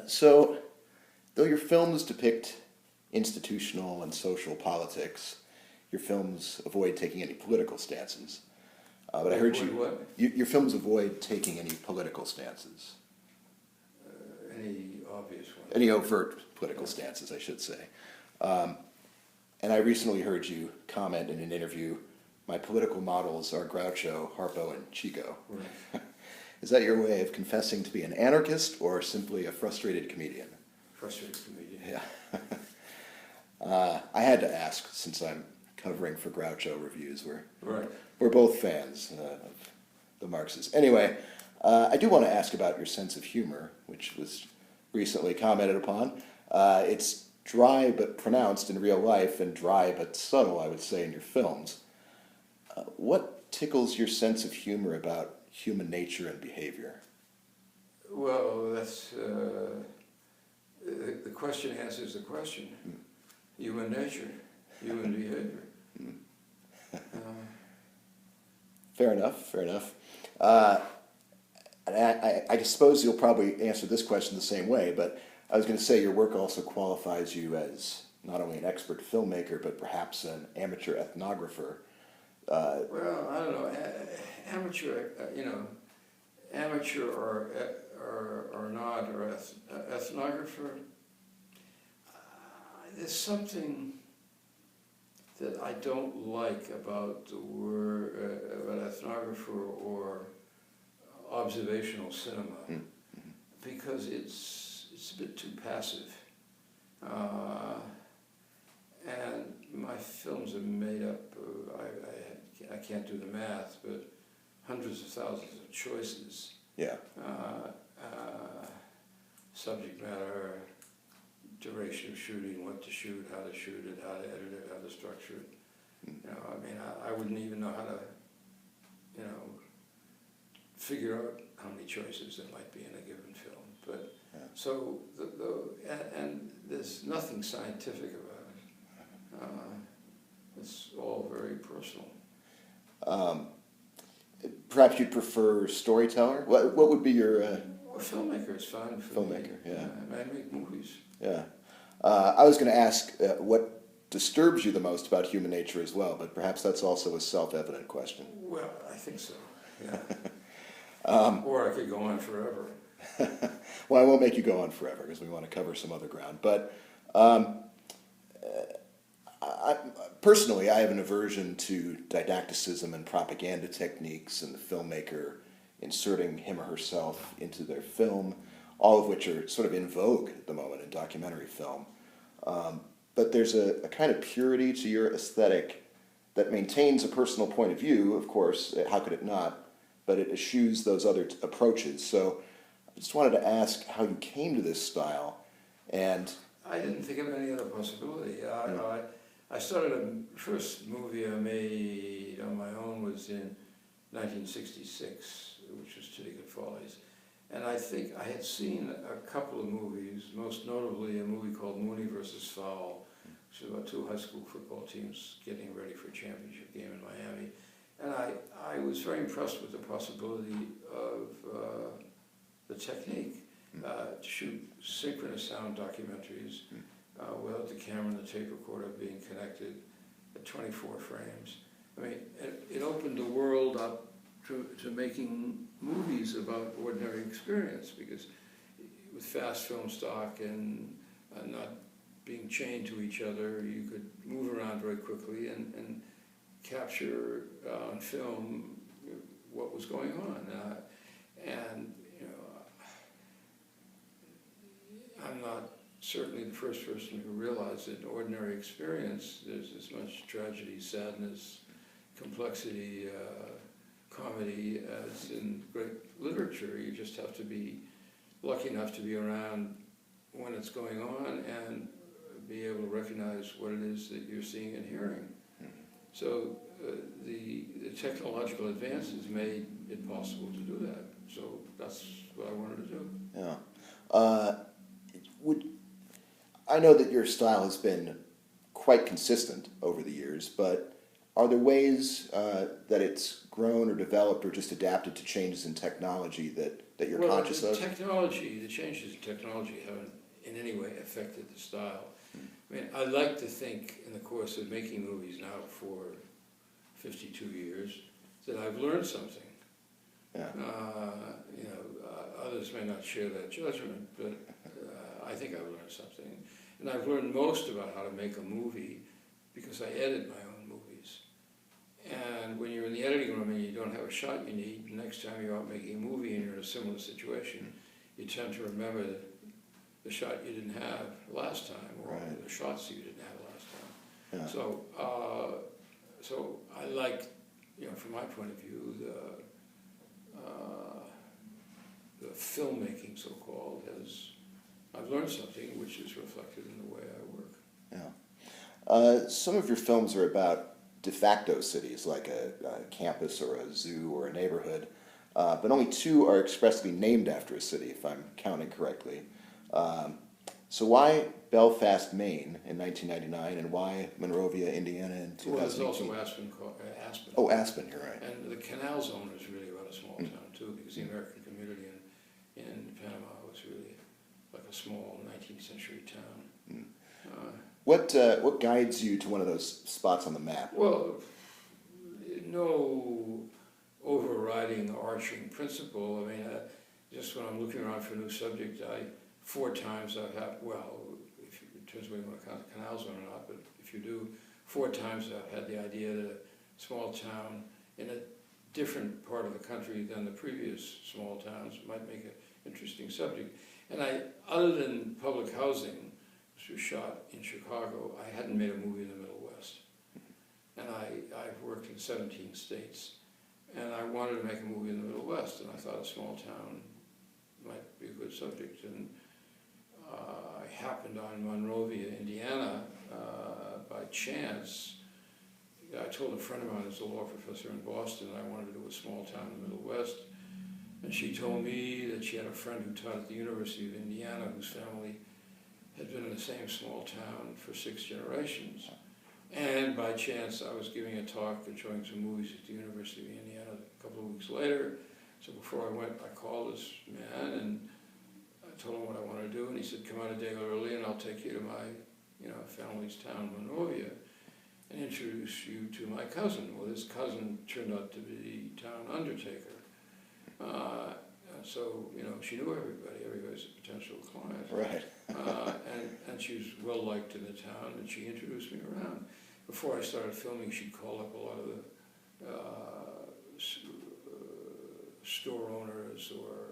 So, though your films depict institutional and social politics, your films avoid taking any political stances. But I heard your films avoid taking any political stances. Any obvious ones? Any overt political stances, I should say. And I recently heard you comment in an interview, my political models are Groucho, Harpo, and Chico. Right. Is that your way of confessing to be an anarchist or simply a frustrated comedian? Frustrated comedian. Yeah. I had to ask, since I'm covering for Groucho reviews. Right. We're both fans of the Marxists. Anyway, I do want to ask about your sense of humor, which was recently commented upon. It's dry but pronounced in real life and dry but subtle, I would say, in your films. What tickles your sense of humor about human nature and behavior? Well, that's the question answers the question. Human nature, human behavior. Fair enough. And I suppose you'll probably answer this question the same way, but I was going to say your work also qualifies you as not only an expert filmmaker, but perhaps an amateur ethnographer. Well, I don't know. Amateur, amateur or not, or ethnographer. There's something that I don't like about the word about ethnographer or observational cinema, because it's a bit too passive. And my films are made up of, I can't do the math, but hundreds of thousands of choices. Yeah. Subject matter, duration of shooting, what to shoot, how to shoot it, how to edit it, how to structure it. I wouldn't even know how to, figure out how many choices there might be in a given film. But yeah. so and there's nothing scientific about it. It's all very personal. Perhaps you'd prefer storyteller? What would be your... A filmmaker is fine for filmmaker, me. Yeah. I make movies. Yeah. I was going to ask what disturbs you the most about human nature as well, but perhaps that's also a self-evident question. Well, I think so, yeah. Or I could go on forever. Well, I won't make you go on forever because we want to cover some other ground. But personally, I have an aversion to didacticism and propaganda techniques and the filmmaker inserting him or herself into their film, all of which are sort of in vogue at the moment in documentary film. But there's a kind of purity to your aesthetic that maintains a personal point of view, of course, how could it not, but it eschews those other approaches. So I just wanted to ask how you came to this style, and... I didn't think of any other possibility. I started the first movie I made on my own was in 1966, which was Titicut Follies. And I think I had seen a couple of movies, most notably a movie called Mooney versus Fowl, which is about two high school football teams getting ready for a championship game in Miami. And I was very impressed with the possibility of the technique to shoot synchronous sound documentaries without the camera and the tape recorder being connected at 24 frames. I mean, it opened the world up to making movies about ordinary experience, because with fast film stock and not being chained to each other, you could move around very quickly and capture on film what was going on. I'm not certainly the first person who realized that in ordinary experience there's as much tragedy, sadness, complexity, comedy as in great literature. You just have to be lucky enough to be around when it's going on and be able to recognize what it is that you're seeing and hearing. So the technological advances made it possible to do that. So that's what I wanted to do. Yeah. I know that your style has been quite consistent over the years, but are there ways that it's grown or developed or just adapted to changes in technology that you're conscious of? The changes in technology haven't in any way affected the style. I mean, I like to think in the course of making movies now for 52 years that I've learned something. Yeah. Others may not share that judgment, but I think I've learned something. And I've learned most about how to make a movie because I edit my own movies. And when you're in the editing room and you don't have a shot you need, the next time you're out making a movie and you're in a similar situation, you tend to remember the shot you didn't have last time, or the shots you didn't have last time. Yeah. So I like, from my point of view, the filmmaking, so-called, I've learned something which is reflected in the way I work. Yeah. Some of your films are about de facto cities, like a campus or a zoo or a neighborhood, but only 2 are expressly named after a city, if I'm counting correctly. So why Belfast, Maine in 1999, and why Monrovia, Indiana in 2018? Well, there's also Aspen. Oh, Aspen, you're right. And the canal zone is really about a small town, too, because the American community in Panama was really like a small 19th century town. What guides you to one of those spots on the map? Well, no overriding arching principle. I mean, just when I'm looking around for a new subject, 4 times I've had, if you, in terms of whether you want to count the canal zone or not, but if you do, 4 times I've had the idea that a small town in a different part of the country than the previous small towns might make an interesting subject. And other than public housing, which was shot in Chicago, I hadn't made a movie in the Middle West. And I've worked in 17 states, and I wanted to make a movie in the Middle West, and I thought a small town might be a good subject. And I happened on Monrovia, Indiana, by chance. I told a friend of mine who's a law professor in Boston that I wanted to do a small town in the Middle West. And she told me that she had a friend who taught at the University of Indiana whose family had been in the same small town for 6 generations. And by chance, I was giving a talk and showing some movies at the University of Indiana a couple of weeks later. So before I went, I called this man and I told him what I wanted to do. And he said, come out a day early and I'll take you to my family's town, Monrovia, and introduce you to my cousin. Well, this cousin turned out to be the town undertaker. So, she knew everybody's a potential client. Right. And she was well liked in the town, and she introduced me around. Before I started filming, she'd call up a lot of the store owners or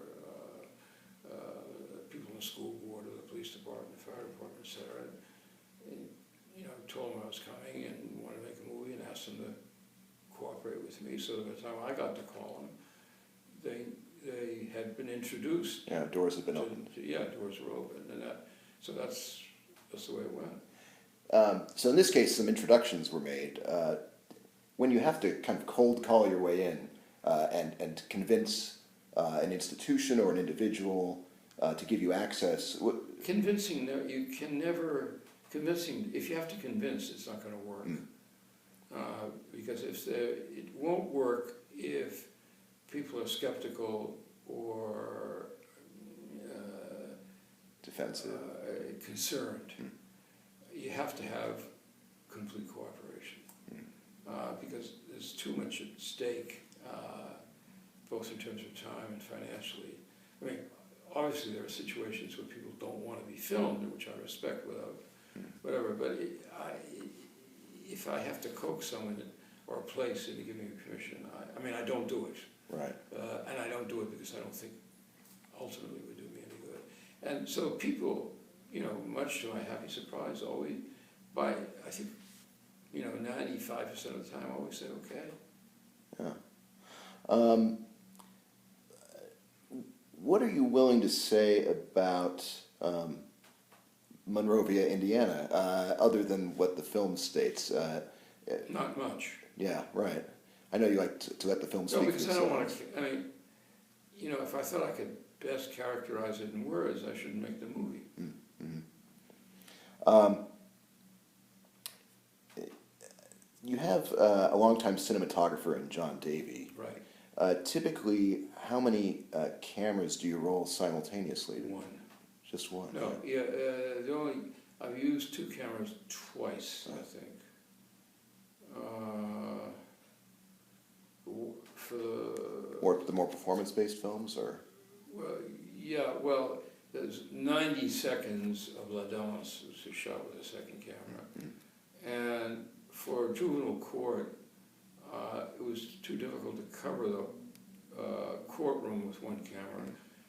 people in the school board or the police department, the fire department, etc. And told them I was coming and wanted to make a movie and asked them to cooperate with me. So by the time I got to call them, they had been introduced. Yeah, doors had been opened. Doors were open, and so that's the way it went. So in this case, some introductions were made. When you have to kind of cold call your way in and convince an institution or an individual to give you access, Convincing, you can never. Convincing, if you have to convince, it's not going to work. Because it won't work if people are skeptical or defensive, concerned. You have to have complete cooperation because there's too much at stake, both in terms of time and financially. I mean, obviously there are situations where people don't want to be filmed, which I respect without whatever, but if I have to coax someone or a place into giving me permission, I don't do it. Right. And I don't do it because I don't think ultimately it would do me any good. And so people, much to my happy surprise, always, I think, 95% of the time, always say okay. Yeah. What are you willing to say about Monrovia, Indiana, other than what the film states? Not much. Yeah, right. I know you like to let the film speak. No, because I don't want to. If I thought I could best characterize it in words, I shouldn't make the movie. You have a longtime cinematographer in John Davey. Right. Typically, how many cameras do you roll simultaneously? One. Just one? No, I've used two cameras twice, I think. Or the more performance-based films, or? Well, there's 90 seconds of La Danse, which was shot with a second camera. Mm-hmm. And for juvenile court, it was too difficult to cover the courtroom with one camera.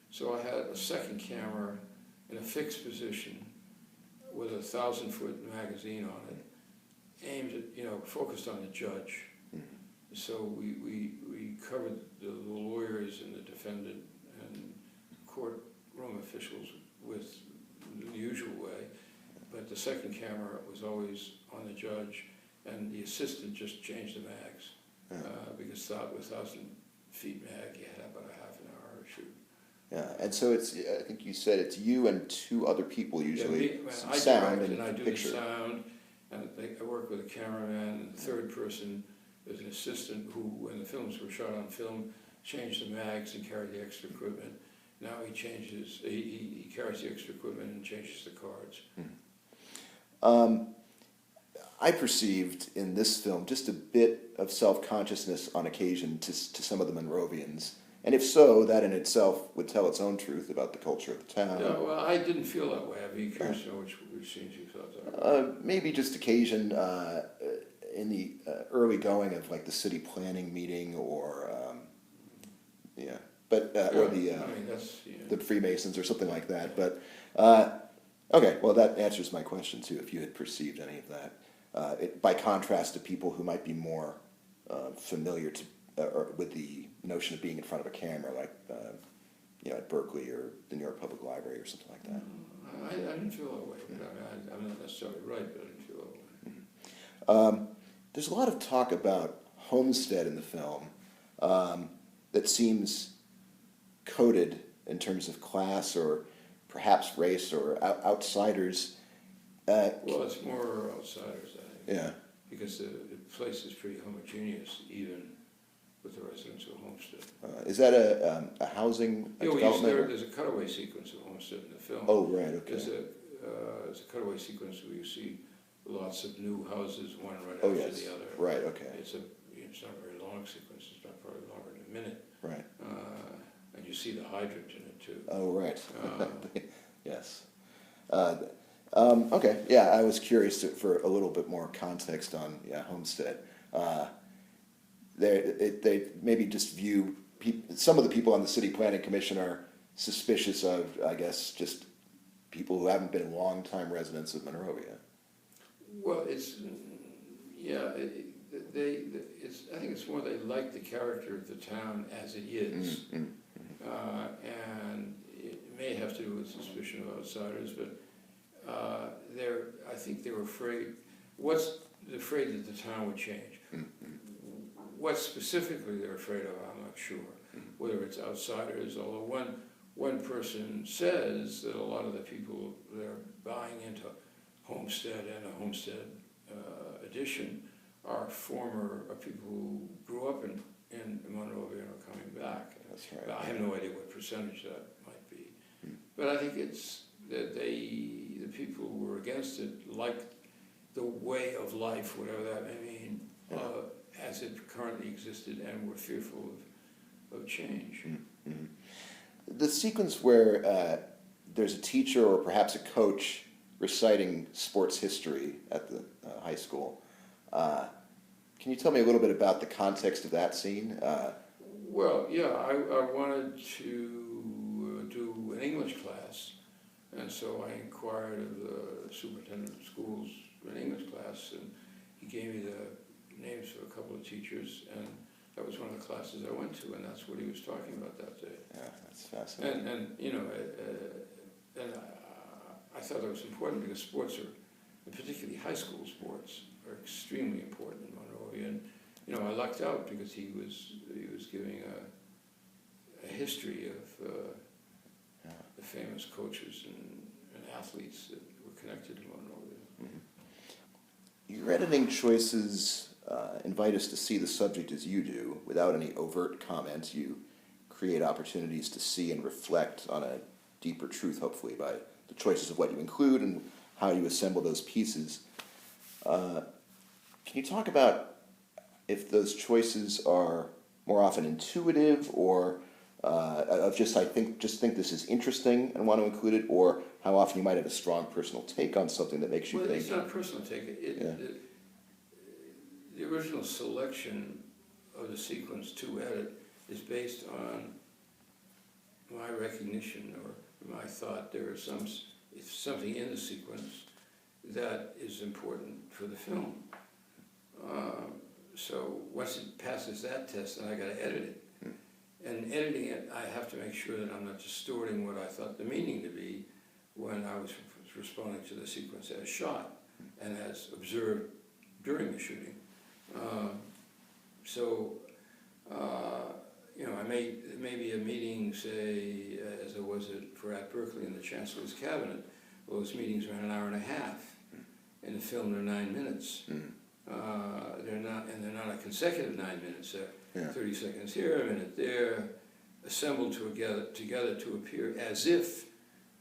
So I had a second camera in a fixed position with a 1,000-foot magazine on it, aimed at, focused on the judge. Mm-hmm. So we covered the lawyers and the defendant and courtroom officials with the usual way, but the second camera was always on the judge, and the assistant just changed the mags, because with 1,000 feet mag, you had about a half an hour to shoot. Yeah, and so I think you said it's you and two other people usually. I sound direct and I do picture. The sound, and I work with a cameraman, and the third person is an assistant who, when the films were shot on film, changed the mags and carried the extra equipment. Now he carries the extra equipment and changes the cards. I perceived in this film just a bit of self-consciousness on occasion to some of the Monrovians. And if so, that in itself would tell its own truth about the culture of the town. Yeah, well, I didn't feel that way. I'd be curious to know which scenes you thought that. Maybe just occasion in the early going of like the city planning meeting, or or the Freemasons or something like that. But okay, well that answers my question too. If you had perceived any of that, by contrast to people who might be more familiar to with the notion of being in front of a camera, like at Berkeley or the New York Public Library or something like that. I didn't feel that way. But I'm not necessarily right, but I didn't feel that way. There's a lot of talk about homestead in the film that seems coded in terms of class or perhaps race or outsiders. Well, it's more outsiders, I think. Yeah. Because the place is pretty homogeneous, even with the residents of Homestead. Is that a housing development? There's a cutaway sequence of Homestead in the film. Oh, right, okay. There's a cutaway sequence where you see lots of new houses, one right after the other. Right, okay. It's not a very long sequence. It's not probably longer than a minute. Right. And you see the hydrant in it too. Oh, right. Yes. Okay. Yeah, I was curious for a little bit more context on Homestead. They maybe just view some of the people on the city planning commission are suspicious of, I guess, just people who haven't been longtime residents of Monrovia. Well, I think it's more they like the character of the town as it is. Mm-hmm. And it may have to do with suspicion of outsiders, but I think they were afraid. They're afraid that the town would change. Mm-hmm. What specifically they're afraid of, I'm not sure. Mm-hmm. Whether it's outsiders, although one person says that a lot of the people that are buying into Homestead and a Homestead edition are former people who grew up in Monrovia and are coming back. That's right. But I have no idea what percentage that might be. Mm-hmm. But I think it's that the people who were against it liked the way of life, whatever that may mean, as it currently existed, and were fearful of change. Mm-hmm. The sequence where there's a teacher or perhaps a coach reciting sports history at the high school, can you tell me a little bit about the context of that scene? Well, yeah, I wanted to do an English class, and so I inquired of the superintendent of schools for an English class, and he gave me the names of a couple of teachers, and that was one of the classes I went to, and that's what he was talking about that day. Yeah, that's fascinating. And I thought that was important because sports are, and particularly high school sports, are extremely important in Monrovia. And I lucked out because he was giving a history of the famous coaches and athletes that were connected to Monrovia. Mm-hmm. Your editing choices invite us to see the subject as you do, without any overt comments. You create opportunities to see and reflect on a deeper truth, hopefully, by the choices of what you include and how you assemble those pieces. Can you talk about if those choices are more often intuitive, or of just think this is interesting and want to include it, or how often you might have a strong personal take on something that makes you think? Well, it's not a personal take. The original selection of the sequence to edit is based on my recognition or my thought there is something in the sequence that is important for the film. So once it passes that test, then I got to edit it. And editing it, I have to make sure that I'm not distorting what I thought the meaning to be when I was responding to the sequence as shot and as observed during the shooting. It may be a meeting, say, as there was at Berkeley in the Chancellor's Cabinet. Well, those meetings ran an hour and a half. In the film, they're 9 minutes. They're not a consecutive 9 minutes. 30 seconds here, a minute there, assembled together to appear as if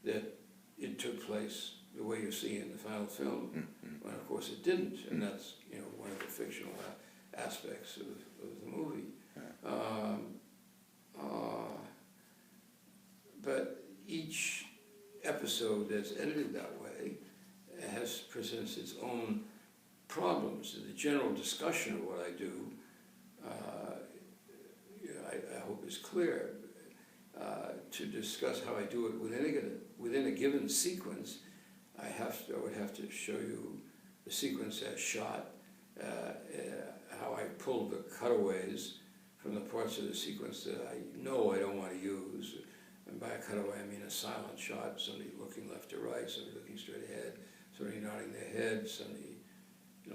that it took place the way you see it in the final film. When of course it didn't, and that's one of the fictional aspects of the movie. But each episode that's edited that way presents its own problems. The general discussion of what I do, I hope is clear. To discuss how I do it within a given sequence, I would have to show you the sequence as shot, how I pulled the cutaways from the parts of the sequence that I know I don't want to use. And by a cutaway, I mean a silent shot, somebody looking left to right, somebody looking straight ahead, somebody nodding their head, somebody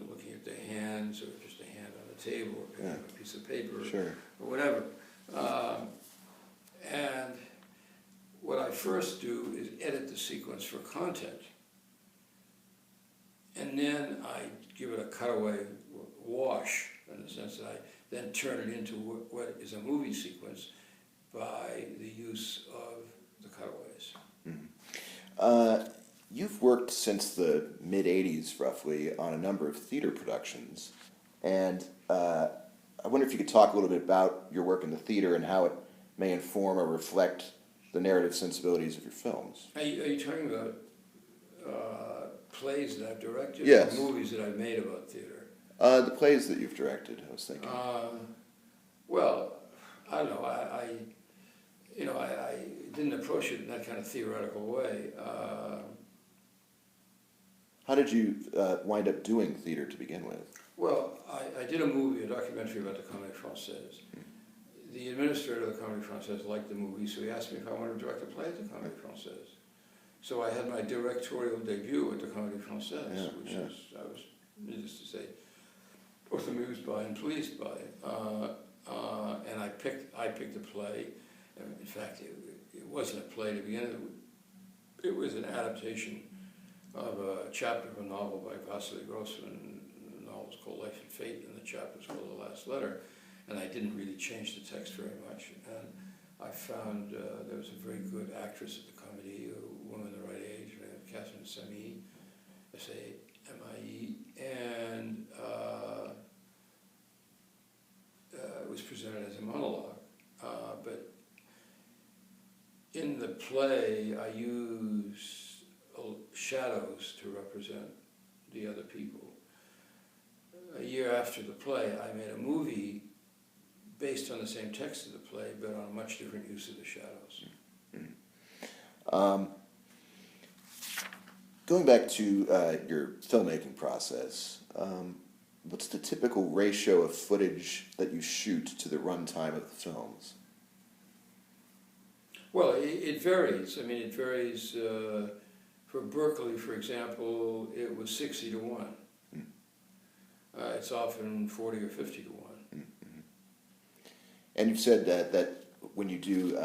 looking at their hands, or just a hand on the table, or picking up a piece of paper, or whatever. And what I first do is edit the sequence for content. And then I give it a cutaway wash, in the sense that I then turn it into what is a movie sequence by the use of the cutaways. You've worked since the mid-'80s, roughly, on a number of theater productions. And I wonder if you could talk a little bit about your work in the theater and how it may inform or reflect the narrative sensibilities of your films. Are you talking about plays that I've directed? Yes. Or movies that I've made about theater? The plays that you've directed, I was thinking. Well, I don't know. I didn't approach it in that kind of theoretical way. How did you wind up doing theater to begin with? Well, I did a documentary about the Comédie Française. The administrator of the Comédie Française liked the movie, so he asked me if I wanted to direct a play at the Comédie Française. So I had my directorial debut at the Comédie Française, which I was, needless to say, both amused by and pleased by. And I picked a play. In fact, it wasn't a play to begin with. It was an adaptation of a chapter of a novel by Vasily Grossman. The novel is called Life and Fate, and the chapter is called The Last Letter. And I didn't really change the text very much. And I found there was a very good actress at the comedy, a woman the right age, Catherine Samie, S-A-M-I-E, and it was presented as a monologue. But in the play, I used shadows to represent the other people. A year after the play, I made a movie based on the same text of the play, but on a much different use of the shadows. Going back to your filmmaking process, what's the typical ratio of footage that you shoot to the runtime of the films? Well, it varies. I mean, it varies. For Berkeley, for example, it was 60 to 1. It's often 40 or 50 to 1. And you've said that when you do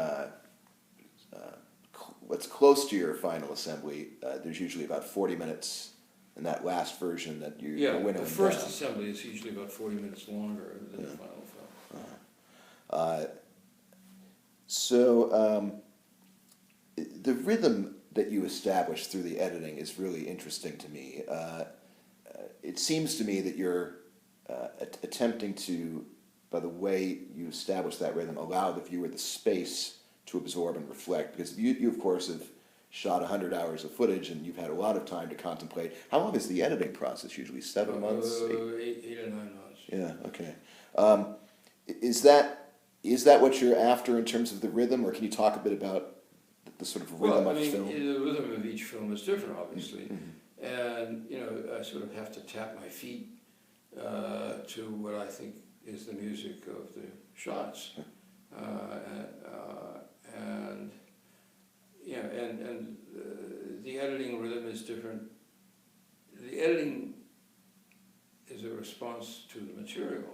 what's close to your final assembly, there's usually about 40 minutes and that last version that you Yeah, winnow the first down. assembly is usually about 40 minutes longer than the final film. So the rhythm that you establish through the editing is really interesting to me. It seems to me that you're attempting to, by the way you establish that rhythm, allow the viewer the space to absorb and reflect. Because you of course, have shot 100 hours of footage and you've had a lot of time to contemplate. How long is the editing process usually? 7 months? 8 or 9 months. Yeah, okay. Is that what you're after in terms of the rhythm, or can you talk a bit about the sort of rhythm of film? The rhythm of each film is different, obviously. And, I sort of have to tap my feet to what I think is the music of the shots. The editing rhythm is different. The editing is a response to the material.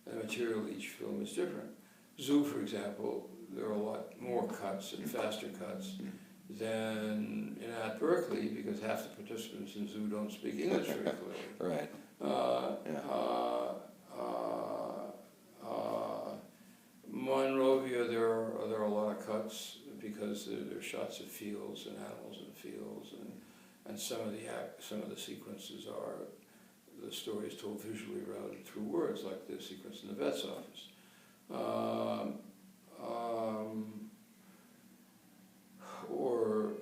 And the material of each film is different. Zoo, for example, there are a lot more cuts and faster cuts than at Berkeley, because half the participants in Zoo don't speak English very clearly. Right. Monrovia, there are a lot of cuts because there are shots of fields and animals in the fields, and some of the sequences are the story is told visually rather than through words, like the sequence in the vet's office. Or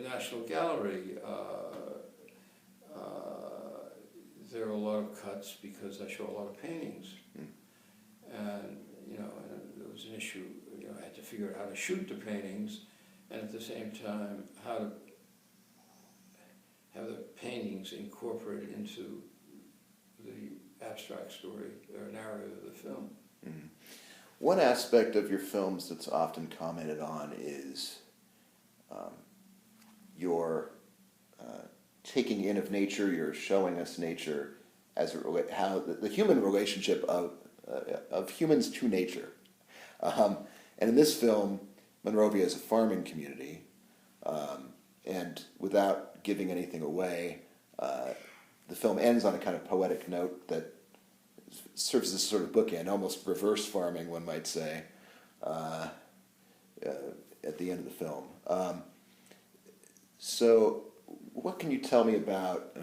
National Gallery, there are a lot of cuts because I show a lot of paintings. And, and there was an issue, I had to figure out how to shoot the paintings, and at the same time, how to have the paintings incorporated into the abstract story or narrative of the film. Mm-hmm. One aspect of your films that's often commented on is your taking in of nature, you're showing us nature as how the human relationship of humans to nature. And in this film, Monrovia is a farming community, and without giving anything away, the film ends on a kind of poetic note that serves as a sort of bookend, almost reverse farming, one might say, at the end of the film. So what can you tell me about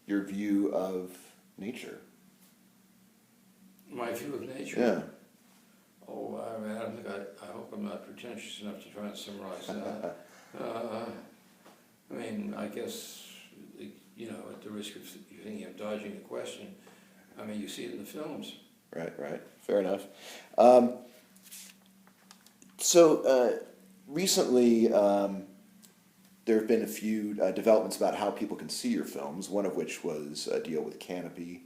your view of nature? My view of nature? Yeah. Oh, I don't think I hope I'm not pretentious enough to try and summarize that. I guess, at the risk of you thinking I'm dodging the question, you see it in the films. Right. Fair enough. So recently, there have been a few developments about how people can see your films, one of which was a deal with Canopy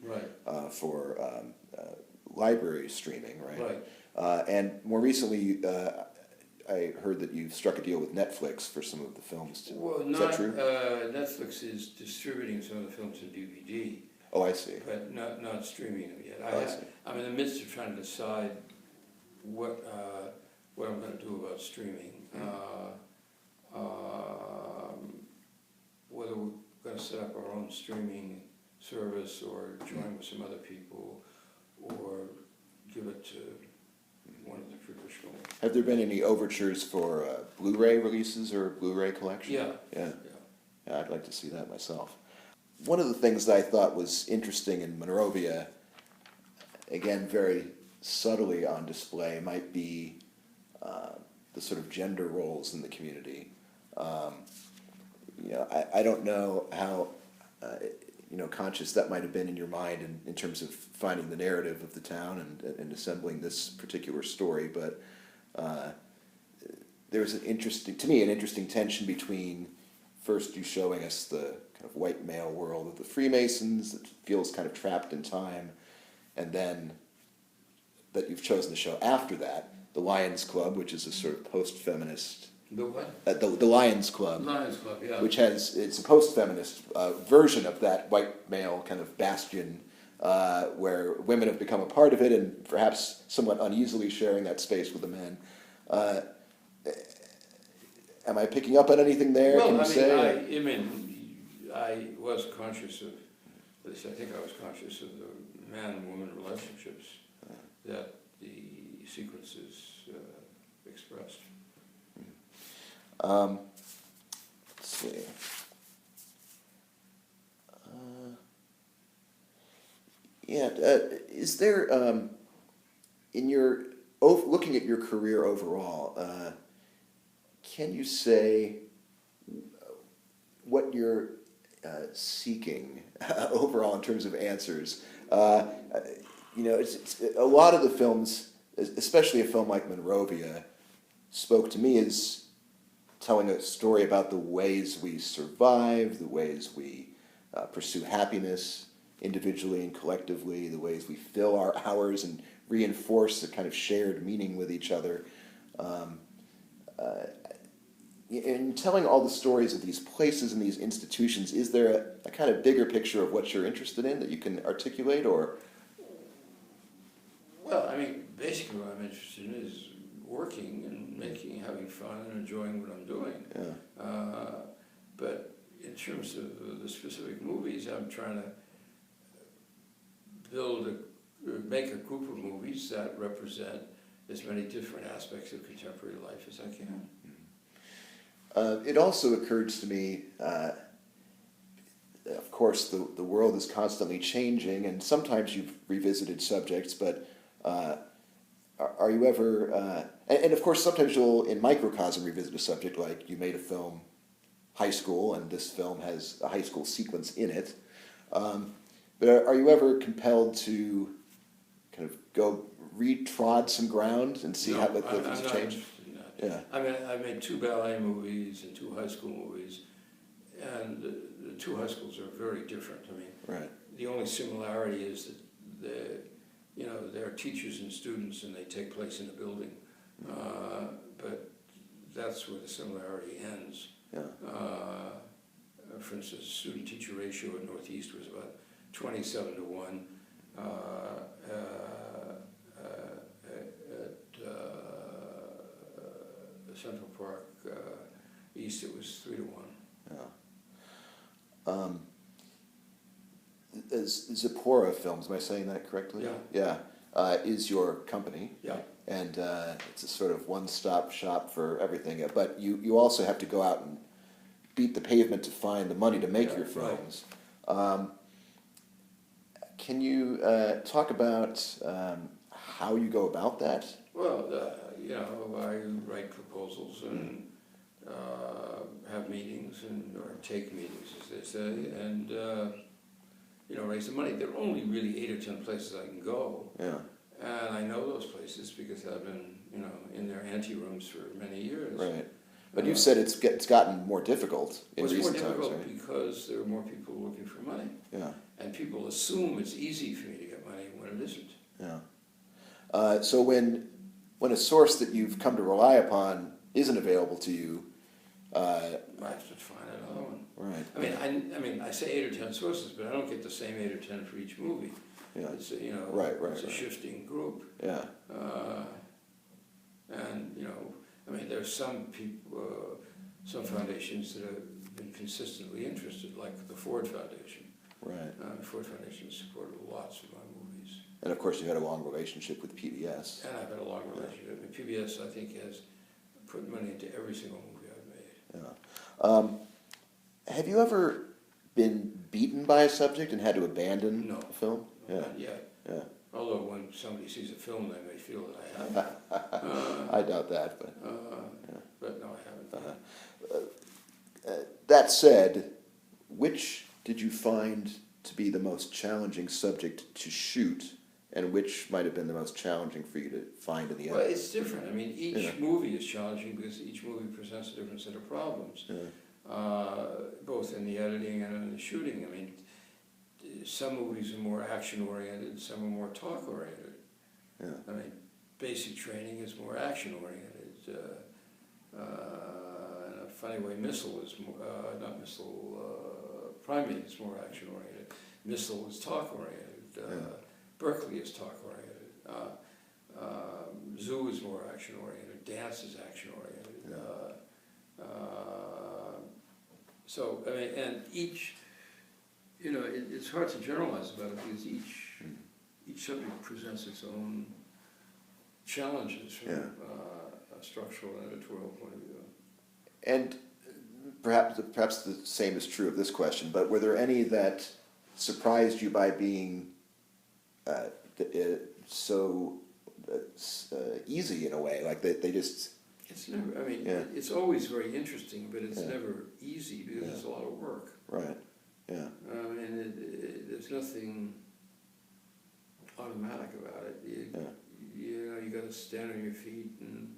for library streaming, right? And more recently, I heard that you've struck a deal with Netflix for some of the films too. Well, is that true? Netflix is distributing some of the films in DVD. Oh, I see. But not streaming them yet. I see. I'm in the midst of trying to decide what I'm going to do about streaming. Whether we're going to set up our own streaming service or join with some other people or give it to one of the traditional. Have there been any overtures for Blu-ray releases or Blu-ray collection? Yeah, I'd like to see that myself. One of the things that I thought was interesting in Monrovia, again very subtly on display, might be the sort of gender roles in the community. I don't know how conscious that might have been in your mind in terms of finding the narrative of the town and assembling this particular story, but there's an interesting tension between first you showing us the kind of white male world of the Freemasons that feels kind of trapped in time, and then that you've chosen to show after that the Lions Club, which is a sort of post-feminist. The what? The Lions Club. Lions Club, yeah. Which it's a post-feminist version of that white male kind of bastion, where women have become a part of it and perhaps somewhat uneasily sharing that space with the men. Am I picking up on anything there? Well, Can you say? I was conscious of, at least I think I was conscious of the man-woman relationships that the sequences expressed. Let's see. Is there, in your, looking at your career overall, can you say what you're seeking overall in terms of answers? It's a lot of the films, especially a film like Monrovia, spoke to me as telling a story about the ways we survive, the ways we pursue happiness individually and collectively, the ways we fill our hours and reinforce a kind of shared meaning with each other. In telling all the stories of these places and these institutions, is there a kind of bigger picture of what you're interested in that you can articulate, or? Well, I mean, basically what I'm interested in is working and having fun and enjoying what I'm doing. Yeah. But in terms of the specific movies, I'm trying to make a group of movies that represent as many different aspects of contemporary life as I can. It also occurs to me, of course, the world is constantly changing, and sometimes you've revisited subjects, but are you ever, and of course sometimes you'll, in microcosm, revisit a subject, like you made a film, high school, and this film has a high school sequence in it. But are you ever compelled to kind of go retrod some ground and see how things change? Yeah. I mean, I made 2 ballet movies and 2 high school movies, and the 2 high schools are very different. I mean, right. The only similarity is that they're teachers and students, and they take place in a building. But that's where the similarity ends. Yeah. For instance, student-teacher ratio at Northeast was about 27-1. Central Park East, it was 3-1. Yeah. Zipporah Films, am I saying that correctly? Yeah. Yeah. Is your company. Yeah. And it's a sort of one-stop shop for everything. But you also have to go out and beat the pavement to find the money to make your films. Right. Can you talk about how you go about that? Well, I write proposals and have meetings or take meetings, as they say, and raise the money. There are only really 8 or 10 places I can go. Yeah. And I know those places because I've been, in their anterooms for many years. Right. But you've said it's gotten more difficult in recent times, It's more difficult right? because there are more people looking for money. Yeah. And people assume it's easy for me to get money when it isn't. Yeah. So when a source that you've come to rely upon isn't available to you, I have to find another one. Right. I mean, I say 8 or 10 sources, but I don't get the same 8 or 10 for each movie. Yeah. It's Right. a shifting group. Yeah. And there's some people, some foundations that have been consistently interested, like the Ford Foundation. Right. The Ford Foundation has supported lots of my movies. And of course, you had a long relationship with PBS. And I've had a long relationship. I mean, PBS, I think, has put money into every single movie I've made. Yeah. Have you ever been beaten by a subject and had to abandon No. a film? No, Yeah. not yet. Yeah. Although when somebody sees a film, they may feel that I have. I doubt that, but. But no, I haven't. That said, which did you find to be the most challenging subject to shoot, and which might have been the most challenging for you to find in the end? Well, it's different. I mean, each movie is challenging because each movie presents a different set of problems, both in the editing and in the shooting. I mean, some movies are more action-oriented, some are more talk-oriented. Yeah. I mean, Basic Training is more action-oriented. In a funny way, Missile is more, not Missile, Primate is more action-oriented. Missile is talk-oriented. Berkeley is talk-oriented. Zoo is more action-oriented. Dance is action-oriented. So, I mean, and each you know, it's hard to generalize about it because each subject presents its own challenges from a structural and editorial point of view. And perhaps the same is true of this question, but were there any that surprised you by being so easy in a way? Like they just... It's never, I mean, it's always very interesting, but it's never easy because it's a lot of work. Right, yeah. And there's nothing automatic about it. You know, you got to stand on your feet and,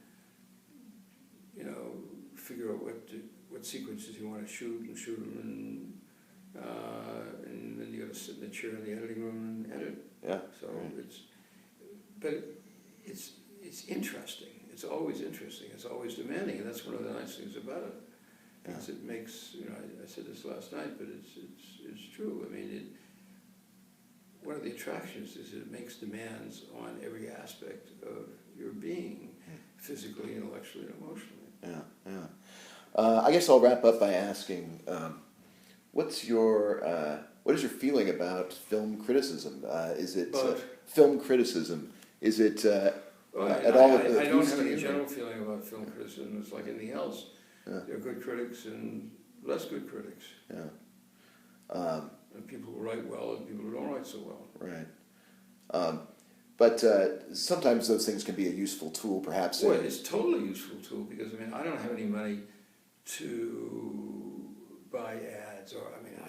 you know, figure out what sequences you want to shoot them, and then you got to sit in the chair in the editing room and edit. Yeah. So it's interesting. It's always interesting. It's always demanding, and that's one of the nice things about it. Because it makes, you know, I said this last night, but it's true. I mean, one of the attractions is it makes demands on every aspect of your being, physically, intellectually, and emotionally. Yeah. I guess I'll wrap up by asking, what is your feeling about film criticism? Is it film criticism? Is it at all? I don't have any general feeling about film criticism. It's like anything else. There are good critics and less good critics. Yeah. And people who write well and people who don't write so well. Right. But sometimes those things can be a useful tool, perhaps. Well, it's a totally useful tool because, I mean, I don't have any money to buy ads, or, I mean, I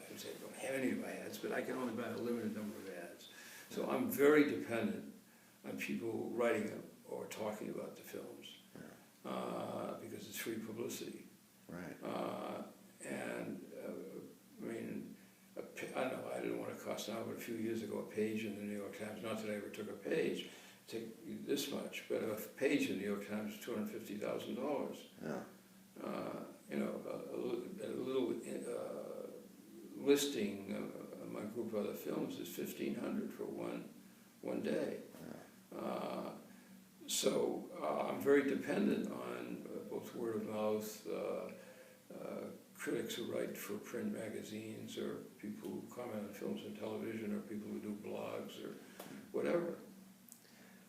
would say I don't have any to buy ads, but I can only buy a limited number of ads. So I'm very dependent on people writing or talking about the films because it's free publicity. Right. And I mean, I don't know, I didn't want to cost now, but a few years ago, a page in the New York Times, not that I ever took a page, take this much, but a page in the New York Times is $250,000. Yeah. You know, a little listing my group of other films is $1,500 for one day. So I'm very dependent on both word of mouth, critics who write for print magazines, or people who comment on films and television, or people who do blogs, or whatever.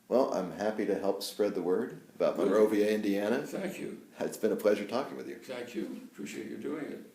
Well, I'm happy to help spread the word about Monrovia, Indiana. Thank you. It's been a pleasure talking with you. Thank you. Appreciate you doing it.